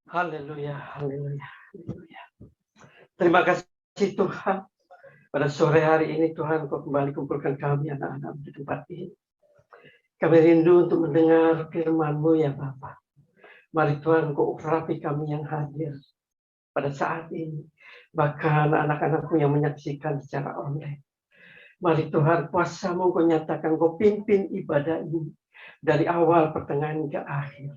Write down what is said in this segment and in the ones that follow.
Haleluya, haleluya, haleluya. Terima kasih Tuhan. Pada sore hari ini Tuhan, Kau kembali kumpulkan kami anak-anak di tempat ini. Kami rindu untuk mendengar firman-Mu ya Bapa. Mari Tuhan, Kau urapi kami yang hadir pada saat ini. Bahkan anak-anak-Mu yang menyaksikan secara online. Mari Tuhan, kuasa-Mu Kau nyatakan, Kau pimpin ibadah ini dari awal, pertengahan, hingga akhir.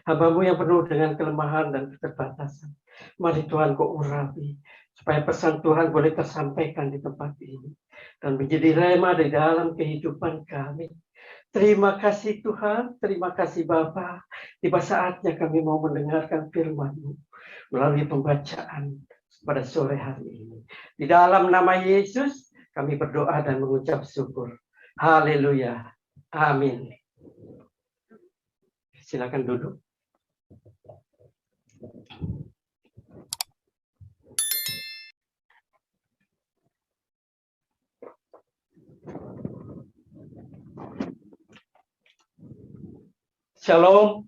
Hamba-Mu yang penuh dengan kelemahan dan keterbatasan. Mari Tuhan Kau urapi, supaya pesan Tuhan boleh tersampaikan di tempat ini. Dan menjadi rema di dalam kehidupan kami. Terima kasih Tuhan, terima kasih Bapa. Tiba saatnya kami mau mendengarkan firman-Mu melalui pembacaan pada sore hari ini. Di dalam nama Yesus, kami berdoa dan mengucap syukur. Haleluya. Amin. Silakan duduk. Shalom.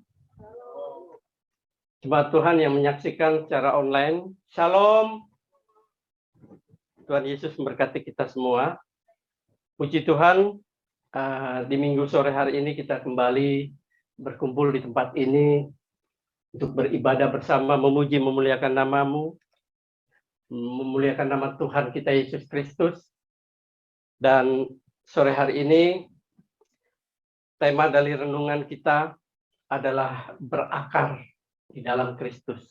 Jemaat Tuhan yang menyaksikan secara online. Shalom. Tuhan Yesus memberkati kita semua. Puji Tuhan, di minggu sore hari ini kita kembali berkumpul di tempat ini untuk beribadah bersama, memuji, memuliakan nama-Mu, memuliakan nama Tuhan kita Yesus Kristus. Dan sore hari ini, tema dari renungan kita adalah berakar di dalam Kristus.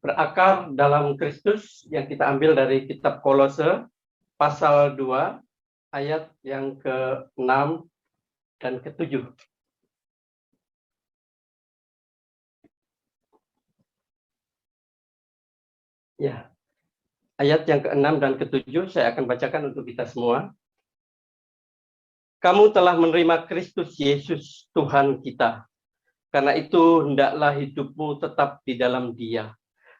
Berakar dalam Kristus yang kita ambil dari kitab Kolose pasal 2 ayat yang ke-6 dan ke-7. Ya. Ayat yang ke-6 dan ke-7 saya akan bacakan untuk kita semua. Kamu telah menerima Kristus Yesus Tuhan kita. Karena itu hendaklah hidupmu tetap di dalam Dia.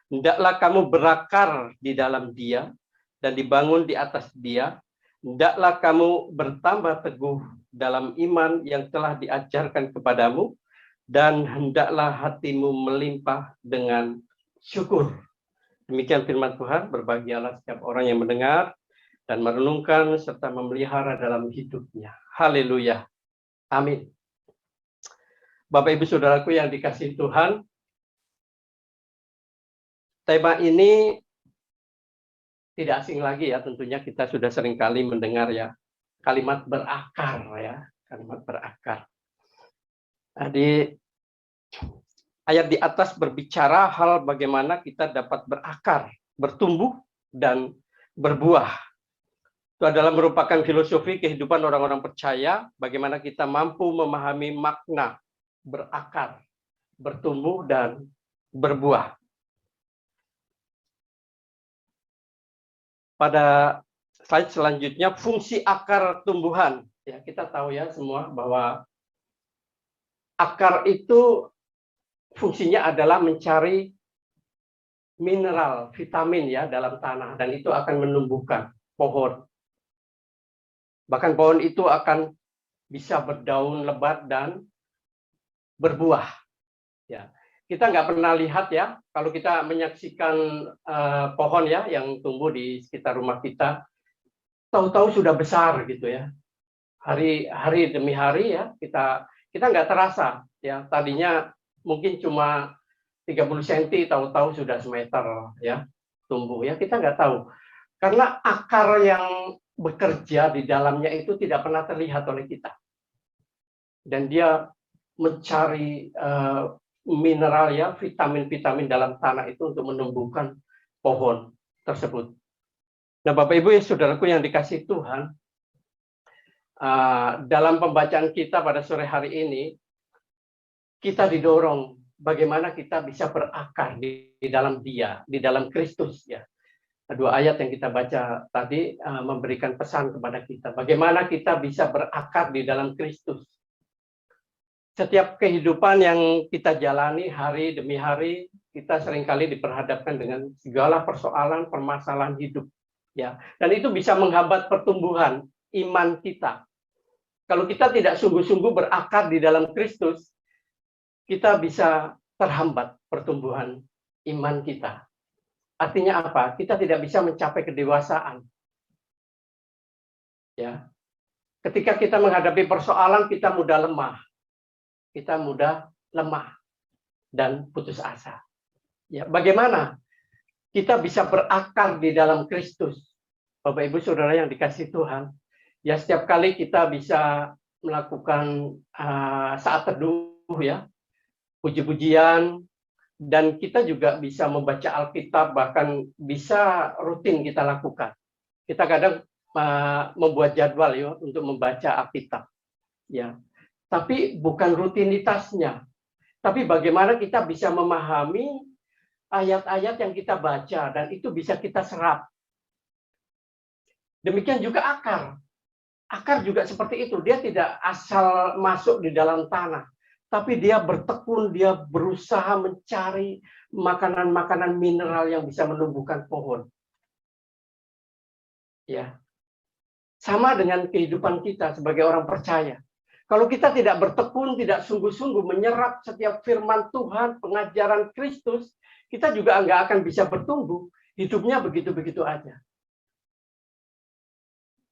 Hendaklah kamu berakar di dalam Dia dan dibangun di atas Dia. Hendaklah kamu bertambah teguh dalam iman yang telah diajarkan kepadamu, dan hendaklah hatimu melimpah dengan syukur. Demikian firman Tuhan. Berbahagialah setiap orang yang mendengar dan merenungkan serta memelihara dalam hidupnya. Haleluya. Amin. Bapak Ibu Saudaraku yang dikasihi Tuhan, tema ini tidak asing lagi ya, tentunya kita sudah sering kali mendengar ya, kalimat berakar ya, kalimat berakar. Nah, di ayat di atas berbicara hal bagaimana kita dapat berakar, bertumbuh, dan berbuah. Itu adalah merupakan filosofi kehidupan orang-orang percaya, bagaimana kita mampu memahami makna berakar, bertumbuh, dan berbuah. Pada slide selanjutnya, fungsi akar tumbuhan. Ya, kita tahu ya semua bahwa akar itu fungsinya adalah mencari mineral, vitamin ya dalam tanah, dan itu akan menumbuhkan pohon. Bahkan pohon itu akan bisa berdaun lebat dan berbuah. Ya, kita nggak pernah lihat ya, kalau kita menyaksikan pohon ya yang tumbuh di sekitar rumah kita, tahu-tahu sudah besar gitu ya. Hari demi hari ya, kita nggak terasa ya. Tadinya mungkin cuma 30 cm, tahu-tahu sudah semeter ya tumbuh ya. Kita nggak tahu. Karena akar yang bekerja di dalamnya itu tidak pernah terlihat oleh kita. Dan dia mencari mineral ya, vitamin-vitamin dalam tanah itu untuk menumbuhkan pohon tersebut. Nah, Bapak Ibu ya saudaraku yang dikasihi Tuhan, dalam pembacaan kita pada sore hari ini, kita didorong bagaimana kita bisa berakar di dalam Dia, di dalam Kristus ya. Dua ayat yang kita baca tadi memberikan pesan kepada kita, bagaimana kita bisa berakar di dalam Kristus. Setiap kehidupan yang kita jalani hari demi hari, kita seringkali diperhadapkan dengan segala persoalan, permasalahan hidup. Ya, dan itu bisa menghambat pertumbuhan iman kita. Kalau kita tidak sungguh-sungguh berakar di dalam Kristus, kita bisa terhambat pertumbuhan iman kita. Artinya apa? Kita tidak bisa mencapai kedewasaan. Ya. Ketika kita menghadapi persoalan, kita mudah lemah. Kita mudah lemah dan putus asa. Ya, bagaimana kita bisa berakar di dalam Kristus? Bapak Ibu Saudara yang dikasihi Tuhan, ya setiap kali kita bisa melakukan saat teduh ya, puji-pujian, dan kita juga bisa membaca Alkitab, bahkan bisa rutin kita lakukan. Kita kadang membuat jadwal ya untuk membaca Alkitab. Ya. Tapi bukan rutinitasnya. Tapi bagaimana kita bisa memahami ayat-ayat yang kita baca dan itu bisa kita serap. Demikian juga akar. Akar juga seperti itu. Dia tidak asal masuk di dalam tanah, tapi dia bertekun, dia berusaha mencari makanan-makanan mineral yang bisa menumbuhkan pohon. Ya. Sama dengan kehidupan kita sebagai orang percaya. Kalau kita tidak bertekun, tidak sungguh-sungguh menyerap setiap firman Tuhan, pengajaran Kristus, kita juga nggak akan bisa bertumbuh. Hidupnya begitu-begitu aja.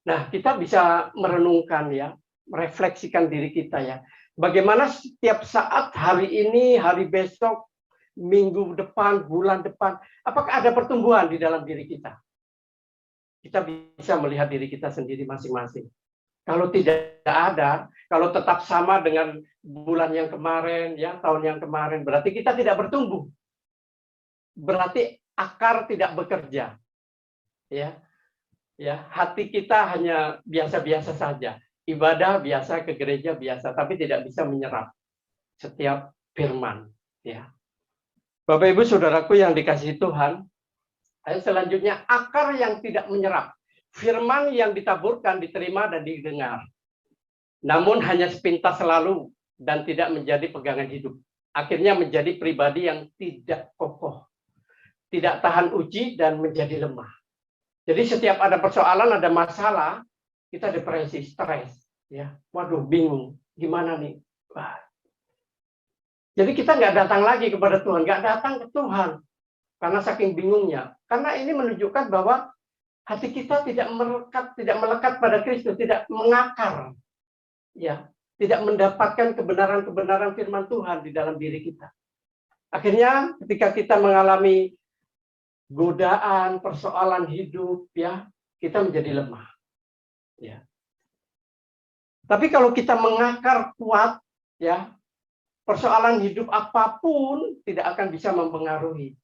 Nah, kita bisa merenungkan ya, merefleksikan diri kita ya. Bagaimana setiap saat, hari ini, hari besok, minggu depan, bulan depan, apakah ada pertumbuhan di dalam diri kita? Kita bisa melihat diri kita sendiri masing-masing. Kalau tidak ada, kalau tetap sama dengan bulan yang kemarin, ya tahun yang kemarin, berarti kita tidak bertumbuh. Berarti akar tidak bekerja. Ya, hati kita hanya biasa-biasa saja. Ibadah biasa, ke gereja biasa, tapi tidak bisa menyerap setiap firman. Ya, Bapak Ibu Saudaraku yang dikasihi Tuhan, ayat selanjutnya akar yang tidak menyerap. Firman yang ditaburkan, diterima, dan didengar. Namun hanya sepintas selalu dan tidak menjadi pegangan hidup. Akhirnya menjadi pribadi yang tidak kokoh. Tidak tahan uji dan menjadi lemah. Jadi setiap ada persoalan, ada masalah, kita depresi, stres. Ya, waduh, bingung. Gimana nih? Wah. Jadi kita nggak datang lagi kepada Tuhan. Nggak datang ke Tuhan. Karena saking bingungnya. Karena ini menunjukkan bahwa hati kita tidak melekat pada Kristus, tidak mengakar, ya, tidak mendapatkan kebenaran-kebenaran firman Tuhan di dalam diri kita. Akhirnya, ketika kita mengalami godaan, persoalan hidup, ya, kita menjadi lemah. Ya. Tapi kalau kita mengakar kuat, ya, persoalan hidup apapun tidak akan bisa mempengaruhi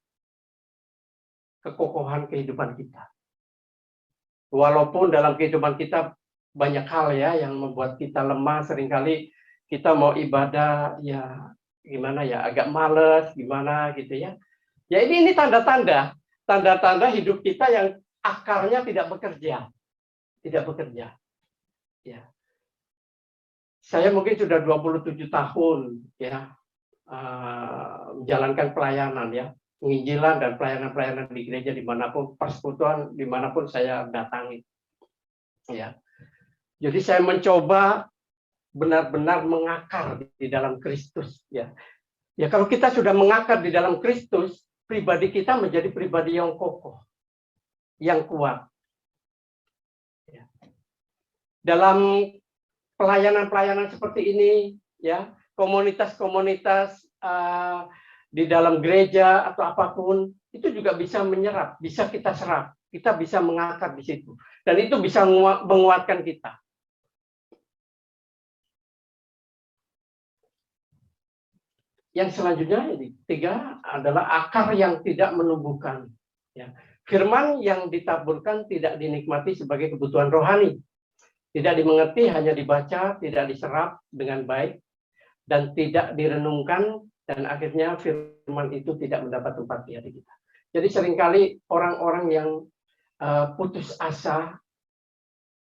kekokohan kehidupan kita. Walaupun dalam kehidupan kita banyak hal ya yang membuat kita lemah, seringkali kita mau ibadah ya gimana ya, agak males gimana gitu ya. Ya ini tanda-tanda hidup kita yang akarnya tidak bekerja. Tidak bekerja. Ya. Saya mungkin sudah 27 tahun ya menjalankan pelayanan ya. Penginjilan dan pelayanan-pelayanan di gereja dimanapun, persekutuan dimanapun saya datangi. Ya. Jadi saya mencoba benar-benar mengakar di dalam Kristus. Ya. Ya kalau kita sudah mengakar di dalam Kristus, pribadi kita menjadi pribadi yang kokoh, yang kuat. Ya. Dalam pelayanan-pelayanan seperti ini, ya komunitas-komunitas di dalam gereja atau apapun, itu juga bisa menyerap, bisa kita serap, kita bisa mengakar di situ. Dan itu bisa menguatkan kita. Yang selanjutnya, ini 3 adalah akar yang tidak menumbuhkan. Ya. Firman yang ditaburkan tidak dinikmati sebagai kebutuhan rohani. Tidak dimengerti, hanya dibaca, tidak diserap dengan baik, dan tidak direnungkan, dan akhirnya firman itu tidak mendapat tempat di hati kita. Jadi seringkali orang-orang yang putus asa,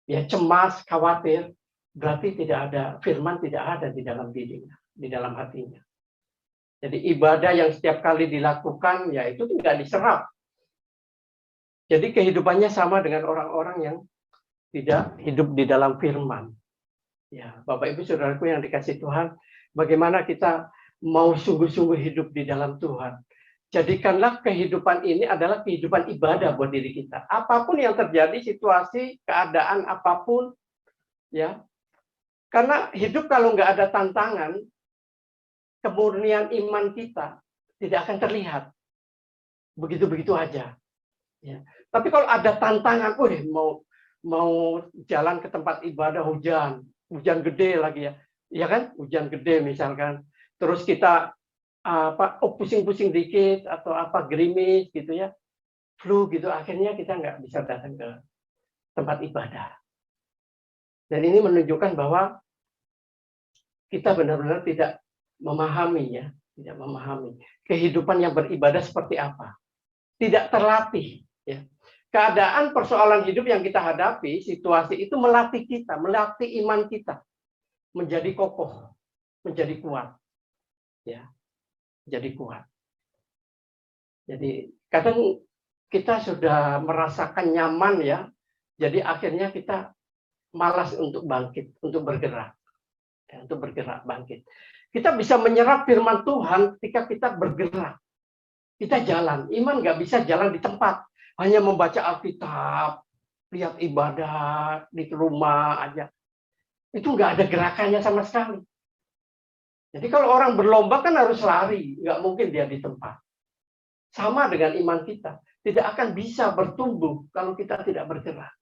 ya cemas, khawatir, berarti tidak ada firman, tidak ada di dalam dirinya, di dalam hatinya. Jadi ibadah yang setiap kali dilakukan, ya itu tidak diserap. Jadi kehidupannya sama dengan orang-orang yang tidak hidup di dalam firman. Ya, Bapak Ibu Saudaraku yang dikasih Tuhan, bagaimana kita mau sungguh-sungguh hidup di dalam Tuhan. Jadikanlah kehidupan ini adalah kehidupan ibadah buat diri kita. Apapun yang terjadi, situasi, keadaan apapun, ya. Karena hidup kalau nggak ada tantangan, kemurnian iman kita tidak akan terlihat. Begitu-begitu aja. Ya. Tapi kalau ada tantangan, mau jalan ke tempat ibadah hujan gede lagi ya, ya kan, hujan gede misalkan, terus kita pusing-pusing dikit atau gerimis gitu ya, flu gitu, akhirnya kita nggak bisa datang ke tempat ibadah. Dan ini menunjukkan bahwa kita benar-benar tidak memahami tidak memahami kehidupan yang beribadah seperti apa, tidak terlatih ya. Keadaan persoalan hidup yang kita hadapi, situasi itu melatih kita, melatih iman kita menjadi kokoh, menjadi kuat. Ya, menjadi kuat. Jadi kadang kita sudah merasakan nyaman ya, jadi akhirnya kita malas untuk bangkit, untuk bergerak. Ya, untuk bergerak, bangkit. Kita bisa menyerap firman Tuhan ketika kita bergerak. Kita jalan, iman nggak bisa jalan di tempat. Hanya membaca Alkitab, lihat ibadah di rumah aja. Itu nggak ada gerakannya sama sekali. Jadi kalau orang berlomba kan harus lari, nggak mungkin dia di tempat. Sama dengan iman kita, tidak akan bisa bertumbuh kalau kita tidak bergerak.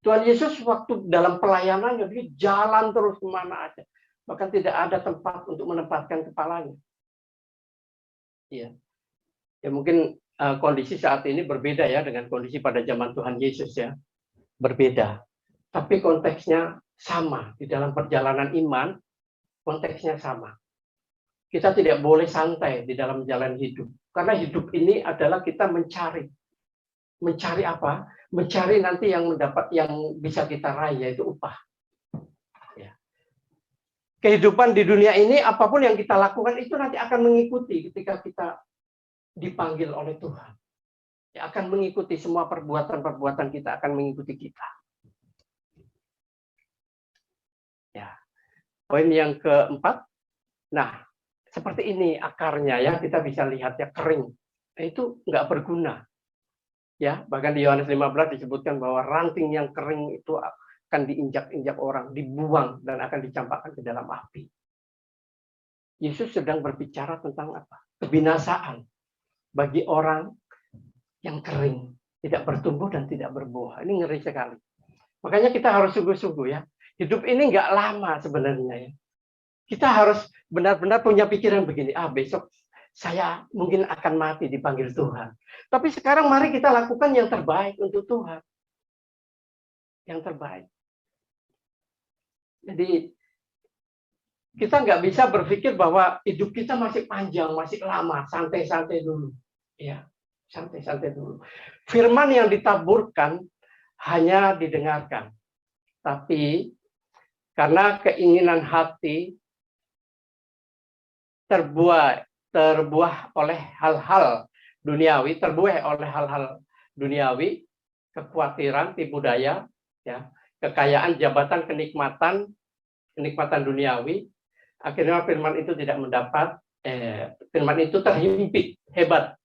Tuhan Yesus waktu dalam pelayanannya, dia jalan terus kemana aja. Bahkan tidak ada tempat untuk menempatkan kepalanya. Ya, ya mungkin kondisi saat ini berbeda ya dengan kondisi pada zaman Tuhan Yesus ya. Berbeda. Tapi konteksnya sama. Di dalam perjalanan iman, konteksnya sama. Kita tidak boleh santai di dalam jalan hidup. Karena hidup ini adalah kita mencari. Mencari apa? Mencari nanti yang bisa kita raih, yaitu upah. Ya. Kehidupan di dunia ini, apapun yang kita lakukan itu nanti akan mengikuti ketika kita dipanggil oleh Tuhan. Ya, akan mengikuti semua perbuatan-perbuatan kita, akan mengikuti kita. Ya. Poin yang keempat, nah seperti ini akarnya ya, kita bisa lihat ya, kering. Nah, itu nggak berguna. Ya, bahkan di Yohanes 15 disebutkan bahwa ranting yang kering itu akan diinjak-injak orang, dibuang dan akan dicampakkan ke dalam api. Yesus sedang berbicara tentang apa? Kebinasaan bagi orang yang kering, tidak bertumbuh dan tidak berbuah. Ini ngeri sekali. Makanya kita harus sungguh-sungguh ya. Hidup ini nggak lama sebenarnya ya. Kita harus benar-benar punya pikiran begini, besok saya mungkin akan mati dipanggil Tuhan. Tapi sekarang mari kita lakukan yang terbaik untuk Tuhan. Yang terbaik. Jadi kita nggak bisa berpikir bahwa hidup kita masih panjang, masih lama, santai-santai dulu. Ya, santai-santai dulu. Firman yang ditaburkan hanya didengarkan. Tapi karena keinginan hati terbuah oleh hal-hal duniawi, kekhawatiran, tipu daya, ya, kekayaan, jabatan, kenikmatan duniawi, akhirnya firman itu tidak mendapat, firman itu terhimpit hebat,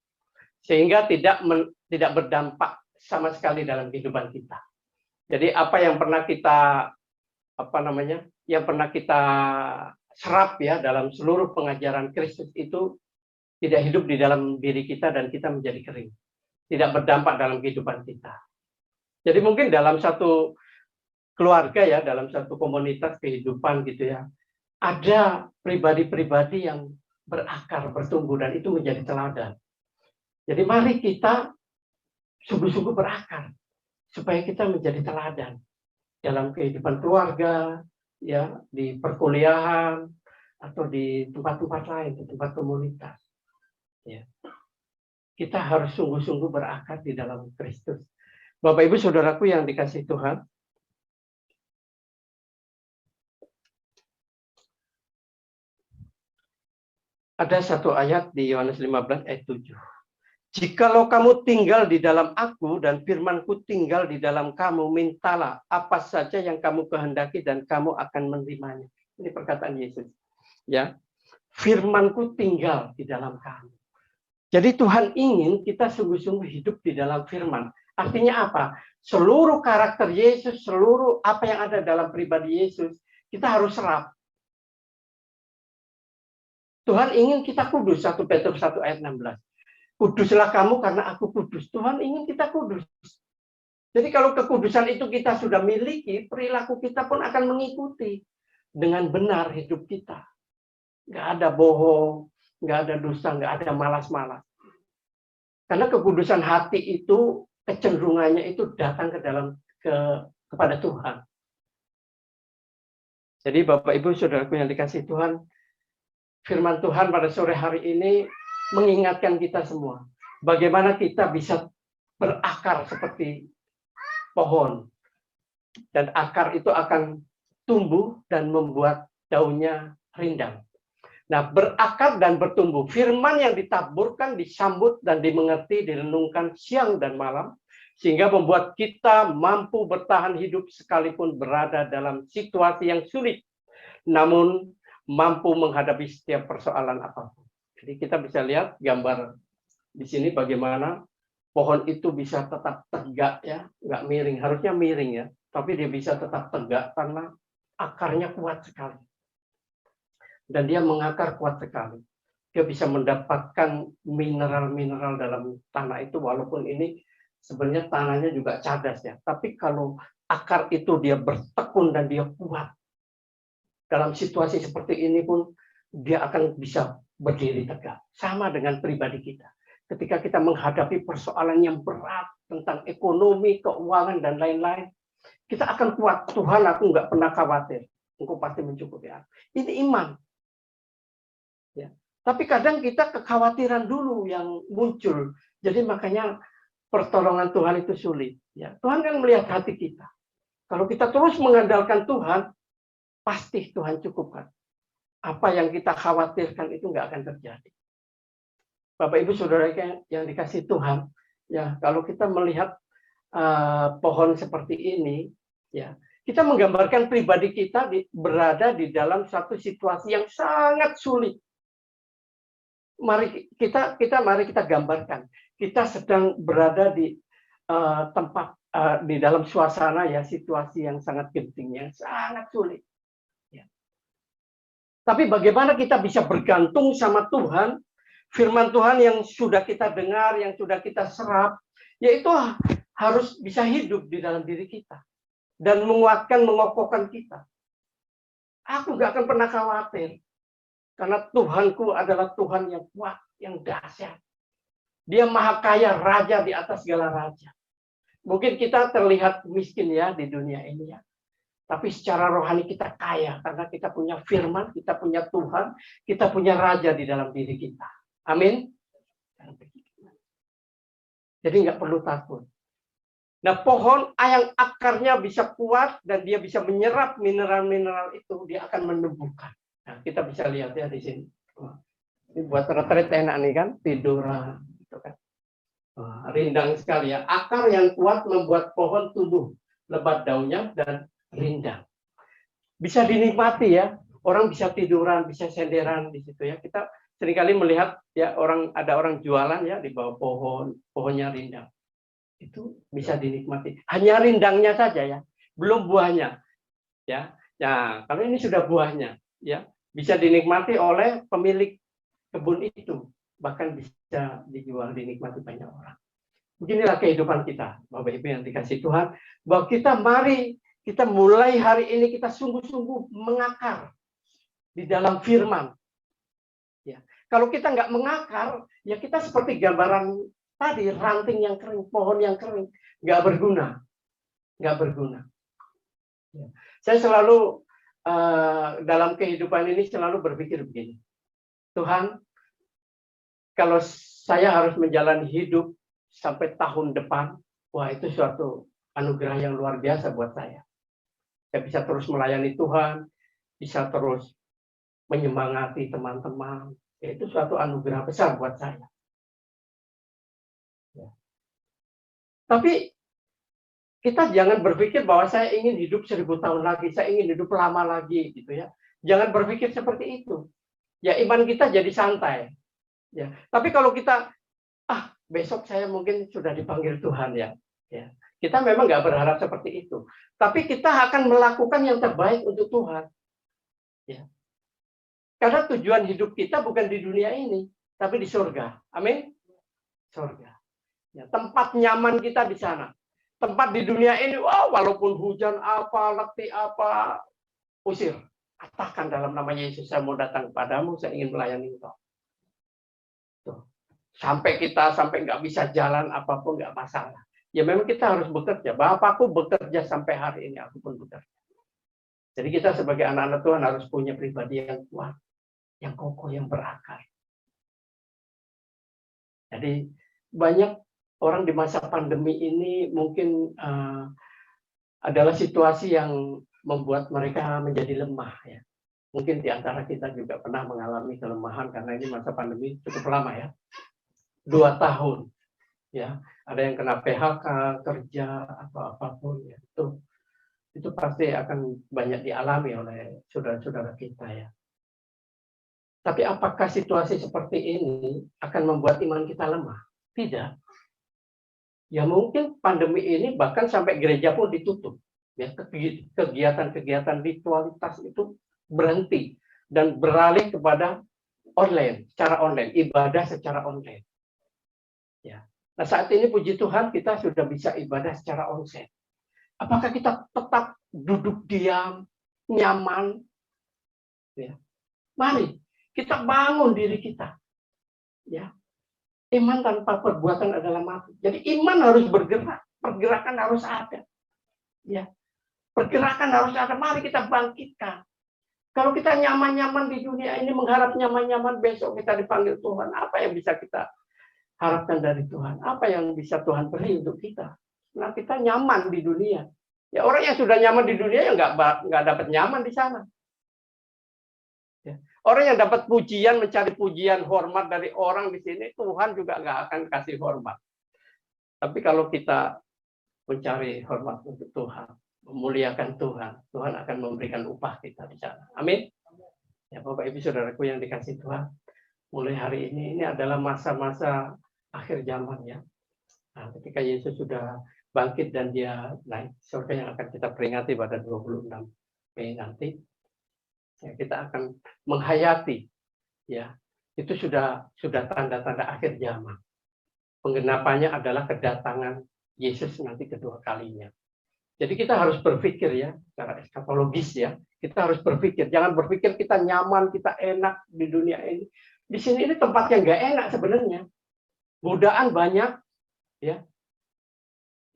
sehingga tidak berdampak sama sekali dalam kehidupan kita. Jadi apa yang pernah kita serap ya dalam seluruh pengajaran Kristus itu tidak hidup di dalam diri kita dan kita menjadi kering. Tidak berdampak dalam kehidupan kita. Jadi mungkin dalam satu keluarga ya, dalam satu komunitas kehidupan gitu ya, ada pribadi-pribadi yang berakar, bertumbuh dan itu menjadi teladan. Jadi mari kita sungguh-sungguh berakar supaya kita menjadi teladan dalam kehidupan keluarga, ya, di perkuliahan atau di tempat-tempat lain, di tempat komunitas. Ya. Kita harus sungguh-sungguh berakar di dalam Kristus. Bapak Ibu Saudaraku yang dikasihi Tuhan, ada satu ayat di Yohanes 15 ayat 7. Jikalau kamu tinggal di dalam aku dan firmanku tinggal di dalam kamu, mintalah apa saja yang kamu kehendaki dan kamu akan menerimanya. Ini perkataan Yesus. Ya, firmanku tinggal di dalam kamu. Jadi Tuhan ingin kita sungguh-sungguh hidup di dalam firman. Artinya apa? Seluruh karakter Yesus, seluruh apa yang ada dalam pribadi Yesus, kita harus serap. Tuhan ingin kita kudus, 1 Petrus 1 ayat 16. Kuduslah kamu karena aku kudus. Tuhan ingin kita kudus. Jadi kalau kekudusan itu kita sudah miliki, perilaku kita pun akan mengikuti dengan benar hidup kita. Nggak ada bohong, nggak ada dusta, nggak ada malas-malas. Karena kekudusan hati itu, kecenderungannya itu datang kepada Tuhan. Jadi Bapak Ibu Saudaraku yang dikasihi Tuhan, firman Tuhan pada sore hari ini mengingatkan kita semua, bagaimana kita bisa berakar seperti pohon. Dan akar itu akan tumbuh dan membuat daunnya rindang. Nah, berakar dan bertumbuh. Firman yang ditaburkan, disambut, dan dimengerti, direnungkan siang dan malam, sehingga membuat kita mampu bertahan hidup sekalipun berada dalam situasi yang sulit, namun mampu menghadapi setiap persoalan apapun. Jadi kita bisa lihat gambar di sini bagaimana pohon itu bisa tetap tegak ya, nggak miring. Harusnya miring ya, tapi dia bisa tetap tegak karena akarnya kuat sekali. Dan dia mengakar kuat sekali. Dia bisa mendapatkan mineral-mineral dalam tanah itu, walaupun ini sebenarnya tanahnya juga cadas ya. Tapi kalau akar itu dia bertekun dan dia kuat, dalam situasi seperti ini pun dia akan bisa berdiri tegak. Sama dengan pribadi kita. Ketika kita menghadapi persoalan yang berat tentang ekonomi, keuangan, dan lain-lain, kita akan kuat. Tuhan, aku nggak pernah khawatir. Engkau pasti mencukupi aku. Ini iman. Ya. Tapi kadang kita kekhawatiran dulu yang muncul. Jadi makanya pertolongan Tuhan itu sulit. Ya. Tuhan kan melihat hati kita. Kalau kita terus mengandalkan Tuhan, pasti Tuhan cukupkan. Apa yang kita khawatirkan itu nggak akan terjadi. Bapak Ibu Saudara yang dikasih Tuhan, ya kalau kita melihat pohon seperti ini, ya kita menggambarkan pribadi kita berada di dalam satu situasi yang sangat sulit. Mari kita gambarkan, kita sedang berada di tempat di dalam suasana ya situasi yang sangat genting, yang sangat sulit. Tapi bagaimana kita bisa bergantung sama Tuhan, firman Tuhan yang sudah kita dengar, yang sudah kita serap, yaitu harus bisa hidup di dalam diri kita. Dan menguatkan, mengokohkan kita. Aku gak akan pernah khawatir. Karena Tuhanku adalah Tuhan yang kuat, yang dahsyat. Dia maha kaya, raja di atas segala raja. Mungkin kita terlihat miskin ya di dunia ini ya. Tapi secara rohani kita kaya karena kita punya firman, kita punya Tuhan, kita punya raja di dalam diri kita. Amin. Jadi nggak perlu takut. Nah, pohon yang akarnya bisa kuat dan dia bisa menyerap mineral-mineral itu, dia akan menumbuhkan. Nah, kita bisa lihat ya di sini. Ini buat retret enak nih kan, tiduran, gitu kan. Rindang sekali ya. Akar yang kuat membuat pohon tumbuh lebat daunnya dan rindang. Bisa dinikmati ya. Orang bisa tiduran, bisa senderan di situ ya. Kita seringkali melihat ya ada orang jualan ya di bawah pohonnya rindang. Itu bisa dinikmati. Hanya rindangnya saja ya, belum buahnya. Ya. Ya, kalau ini sudah buahnya ya, bisa dinikmati oleh pemilik kebun itu. Bahkan bisa dijual, dinikmati banyak orang. Beginilah kehidupan kita, Bapak Ibu yang dikasih Tuhan, bahwa kita mulai hari ini kita sungguh-sungguh mengakar di dalam firman. Ya. Kalau kita nggak mengakar, ya kita seperti gambaran tadi, ranting yang kering, pohon yang kering, nggak berguna. Nggak berguna. Ya. Saya selalu dalam kehidupan ini selalu berpikir begini, Tuhan, kalau saya harus menjalani hidup sampai tahun depan, wah itu suatu anugerah yang luar biasa buat saya. Saya bisa terus melayani Tuhan, bisa terus menyemangati teman-teman. Itu suatu anugerah besar buat saya. Tapi kita jangan berpikir bahwa saya ingin hidup 1000 tahun lagi, saya ingin hidup lama lagi, gitu ya. Jangan berpikir seperti itu. Ya, iman kita jadi santai. Ya. Tapi kalau kita, besok saya mungkin sudah dipanggil Tuhan ya. Ya. Kita memang nggak berharap seperti itu. Tapi kita akan melakukan yang terbaik untuk Tuhan. Ya. Karena tujuan hidup kita bukan di dunia ini, tapi di surga. Amin. Surga. Ya, tempat nyaman kita di sana. Tempat di dunia ini, walaupun hujan apa, letih apa, usir. Katakan dalam nama Yesus, saya mau datang kepadamu, saya ingin melayani engkau. Tuh. Sampai nggak bisa jalan apapun nggak masalah. Ya memang kita harus bekerja. Bapakku bekerja sampai hari ini, aku pun bekerja. Jadi kita sebagai anak-anak Tuhan harus punya pribadi yang kuat, yang kokoh, yang berakar. Jadi banyak orang di masa pandemi ini mungkin adalah situasi yang membuat mereka menjadi lemah ya. Mungkin di antara kita juga pernah mengalami kelemahan karena ini masa pandemi cukup lama ya. 2 tahun ya. Ada yang kena PHK, kerja atau apapun ya. Itu pasti akan banyak dialami oleh saudara-saudara kita ya. Tapi apakah situasi seperti ini akan membuat iman kita lemah? Tidak. Ya mungkin pandemi ini bahkan sampai gereja pun ditutup. Ya, kegiatan-kegiatan ritualitas itu berhenti dan beralih kepada online, secara online, ibadah secara online. Ya. Nah saat ini puji Tuhan kita sudah bisa ibadah secara onsite. Apakah kita tetap duduk diam, nyaman? Ya. Mari kita bangun diri kita. Ya. Iman tanpa perbuatan adalah mati. Jadi iman harus bergerak, pergerakan harus ada. Ya. Pergerakan harus ada. Mari kita bangkitkan. Kalau kita nyaman-nyaman di dunia ini, mengharap nyaman-nyaman, besok kita dipanggil Tuhan. Apa yang bisa kita harapkan dari Tuhan? Apa yang bisa Tuhan beri untuk kita? Nah, kita nyaman di dunia. Ya, orang yang sudah nyaman di dunia ya nggak dapat nyaman di sana. Ya. Orang yang dapat pujian, mencari pujian, hormat dari orang di sini, Tuhan juga nggak akan kasih hormat. Tapi kalau kita mencari hormat untuk Tuhan, memuliakan Tuhan, Tuhan akan memberikan upah kita di sana. Amin. Ya, Bapak Ibu Saudaraku yang dikasih Tuhan, mulai hari ini adalah masa-masa akhir zaman ya. Nah, ketika Yesus sudah bangkit dan dia naik surga yang akan kita peringati pada 26 Mei nanti, ya, kita akan menghayati ya. Itu sudah tanda-tanda akhir zaman. Penggenapannya adalah kedatangan Yesus nanti kedua kalinya. Jadi kita harus berpikir ya, secara eskatologis ya. Kita harus berpikir, jangan berpikir kita nyaman, kita enak di dunia ini. Di sini ini tempat yang nggak enak sebenarnya. Godaan banyak, ya.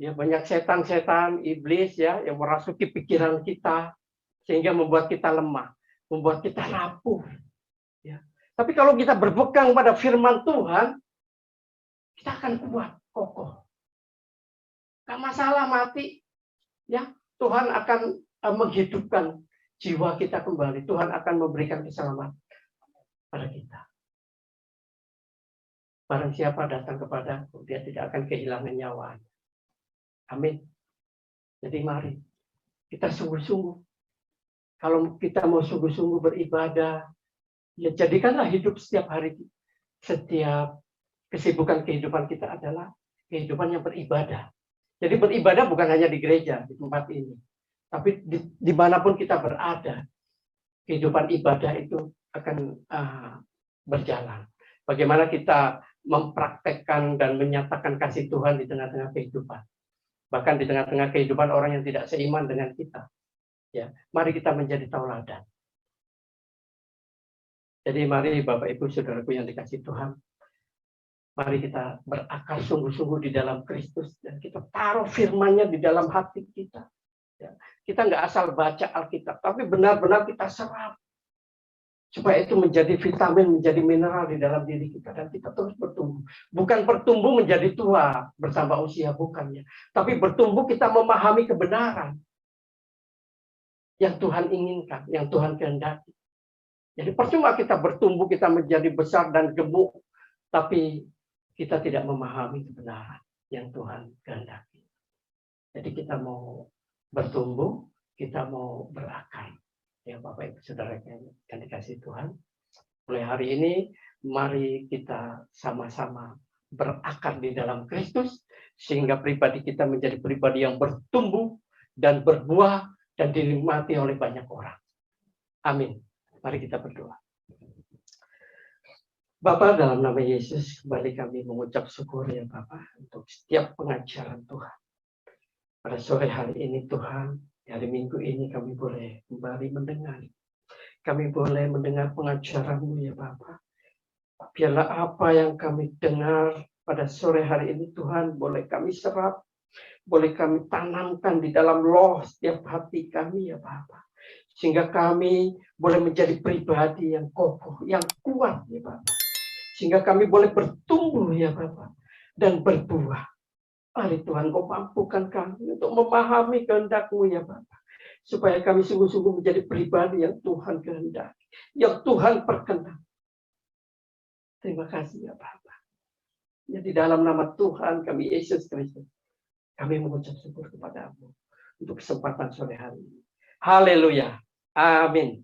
Ya banyak setan-setan, iblis ya, yang merasuki pikiran kita sehingga membuat kita lemah, membuat kita rapuh. Ya. Tapi kalau kita berpegang pada firman Tuhan, kita akan kuat, kokoh. Gak masalah mati. Ya, Tuhan akan menghidupkan jiwa kita kembali. Tuhan akan memberikan keselamatan pada kita. Barang siapa datang kepadaku, dia tidak akan kehilangan nyawanya. Amin. Jadi mari kita sungguh-sungguh. Kalau kita mau sungguh-sungguh beribadah, ya jadikanlah hidup setiap hari, setiap kesibukan kehidupan kita adalah kehidupan yang beribadah. Jadi beribadah bukan hanya di gereja, di tempat ini. Tapi dimanapun kita berada, kehidupan ibadah itu akan berjalan. Bagaimana kita mempraktekkan dan menyatakan kasih Tuhan di tengah-tengah kehidupan. Bahkan di tengah-tengah kehidupan orang yang tidak seiman dengan kita. Ya, mari kita menjadi tauladan. Jadi mari Bapak Ibu Saudaraku yang dikasih Tuhan, mari kita berakar sungguh-sungguh di dalam Kristus dan kita taruh firman-Nya di dalam hati kita. Ya. Kita nggak asal baca Alkitab, tapi benar-benar kita serap supaya itu menjadi vitamin, menjadi mineral di dalam diri kita dan kita terus bertumbuh. Bukan bertumbuh menjadi tua bertambah usia, bukannya, tapi bertumbuh kita memahami kebenaran yang Tuhan inginkan, yang Tuhan kehendaki. Jadi percuma kita bertumbuh, kita menjadi besar dan gemuk, tapi kita tidak memahami kebenaran. yang Tuhan kehendaki. Jadi kita mau bertumbuh, kita mau berakar. Ya Bapak Ibu Saudara yang dikasihi Tuhan. Mulai hari ini, mari kita sama-sama berakar di dalam Kristus, sehingga pribadi kita menjadi pribadi yang bertumbuh dan berbuah dan dinikmati oleh banyak orang. Amin. Mari kita berdoa. Bapa, dalam nama Yesus, kembali kami mengucap syukur ya Bapa untuk setiap pengajaran Tuhan. Pada sore hari ini Tuhan, hari Minggu ini kami boleh kembali mendengar. Kami boleh mendengar pengajaran-Mu ya Bapa. Biarlah apa yang kami dengar pada sore hari ini Tuhan, boleh kami serap, boleh kami tanamkan di dalam roh setiap hati kami ya Bapa. Sehingga kami boleh menjadi pribadi yang kokoh, yang kuat ya Bapa. Sehingga kami boleh bertumbuh ya Bapa dan berbuah. Mari Tuhan, Kau mampukan kami untuk memahami kehendak-Mu ya Bapa. Supaya kami sungguh-sungguh menjadi pribadi yang Tuhan kehendaki, yang Tuhan perkenan. Terima kasih ya Bapa. Jadi dalam nama Tuhan kami Yesus Kristus, kami mengucap syukur kepada-Mu untuk kesempatan sore hari ini. Haleluya. Amin.